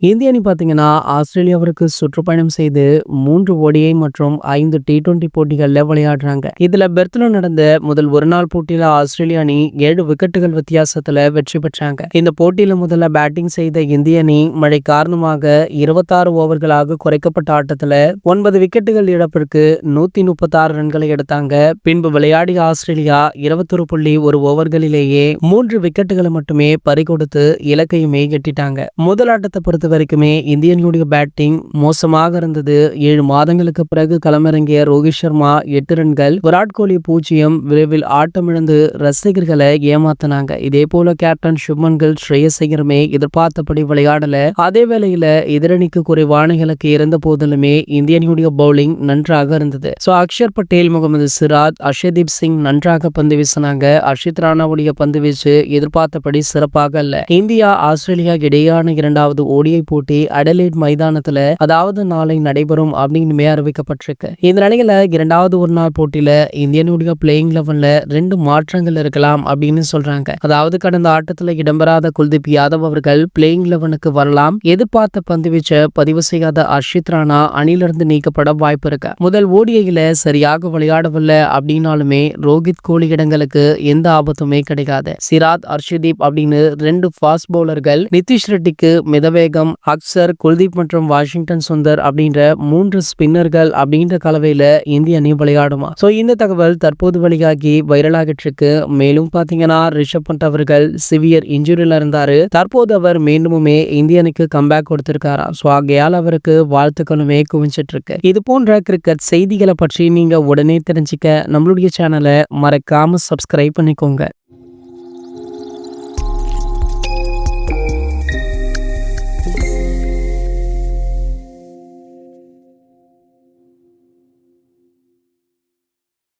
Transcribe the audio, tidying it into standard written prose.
இந்திய அணி பார்த்தீங்கன்னா, ஆஸ்திரேலியாவிற்கு சுற்றுப்பயணம் செய்து 3 ODI மற்றும் 5 T20 போட்டிகள்ல விளையாடுறாங்க. இதுல பெர்த்ல நடந்த முதல் ஒருநாள் போட்டியில ஆஸ்திரேலிய அணி 7 விக்கெட்டுகள் வித்தியாசத்துல வெற்றி பெற்றாங்க. இந்த போட்டியில முதல்ல பேட்டிங் செய்த இந்திய அணி மழை காரணமாக 26 ஓவர்களாக குறைக்கப்பட்ட ஆட்டத்துல 9 விக்கெட்டுகள் இழப்பிற்கு 136 ரன்களை எடுத்தாங்க. பின்பு விளையாடிய ஆஸ்திரேலியா 21.1 ஓவர்களிலேயே 3 விக்கெட்டுகளை மட்டுமே பறிகொடுத்து இலக்கையுமே எட்டிட்டாங்க. முதல் ஆட்டத்தை பொறுத்த வரைக்குமே இந்திய அணியுடைய பேட்டிங் மோசமாக இருந்தது. 7 மாதங்களுக்கு பிறகு களமிறங்கிய ரோஹித் சர்மா 8 ரன்கள், விராட் கோலி 0 விரைவில் ஆட்டமிழந்து ரசிகர்களை ஏமாத்தினாங்க. இதே போல கேப்டன் சுப்மன் கில், ஸ்ரேயஸ் ஐயருமே எதிர்பார்த்தபடி விளையாடல. அதே வேளையில எதிரணிக்கு குறைவான இலக்கு இருந்த போதிலுமே இந்திய அணியுடைய பவுலிங் நன்றாக இருந்தது. அக்ஷர் பட்டேல், முகமது சிராஜ், அர்ஷதீப் சிங் நன்றாக பந்து வீசினாங்க. அர்ஷித் ராணாவுடைய பந்து வீச்சு எதிர்பார்த்தபடி சிறப்பாக அல்ல. இந்தியா ஆஸ்திரேலியா இடையேயான இரண்டாவது ODI போட்டி அடலைட் மைதானத்துல, அதாவது நாளை நடைபெறும் அப்படின்னு அறிவிக்கப்பட்டிருக்கு. இந்த நிலையில இரண்டாவது ஒரு நாள் போட்டியில இந்தியனுடைய பிளேயிங் 11ல 2 மாற்றங்கள் இருக்கலாம் அப்படின்னு சொல்றாங்க. அதாவது கடந்த ஆட்டத்துல இடம்பெறாத குல்தீப் யாதவ் அவர்கள் பிளேயிங் 11க்கு வரலாம். எதிர்பார்த்த பந்து வீச்ச பதிவு செய்யாத அர்ஷித் ராணா அணிலிருந்து நீக்கப்பட வாய்ப்பு இருக்கு. முதல் ODIல சரியாக விளையாடவில்லை அப்படின்னாலுமே ரோஹித் கோலி இடங்களுக்கு எந்த ஆபத்துமே கிடைக்காது. சிராஜ், அர்ஷதீப் அப்படின்னு 2 ஃபாஸ்ட் பவுலர்கள், நிதிஷ் ரெட்டிக்கு மிதவேகம், அக்சர், குல்தீப் மற்றும் வாஷிங்டன் சுந்தர் அப்படின்ற 3 ஸ்பின்னர்கள் அப்படின்ற கலவையில இந்திய அணி விளையாடுமா. இந்த தகவல் தற்போது வெளியாகி வைரலாகிட்டு இருக்கு. மேலும் பாத்தீங்கன்னா ரிஷப் பண்ட் அவர்கள் சிவியர் இன்ஜுரியில இருந்தாரு. தற்போது அவர் மீண்டுமே இந்திய அணிக்கு கம்பேக் கொடுத்திருக்காரா. ஆகையால் அவருக்கு வாழ்த்துக்களுமே குவிஞ்சிட்டு இருக்கு. இது போன்ற கிரிக்கெட் செய்திகளை பற்றி நீங்க உடனே தெரிஞ்சுக்க நம்மளுடைய சேனலை மறக்காம சப்ஸ்கிரைப் பண்ணிக்கோங்க.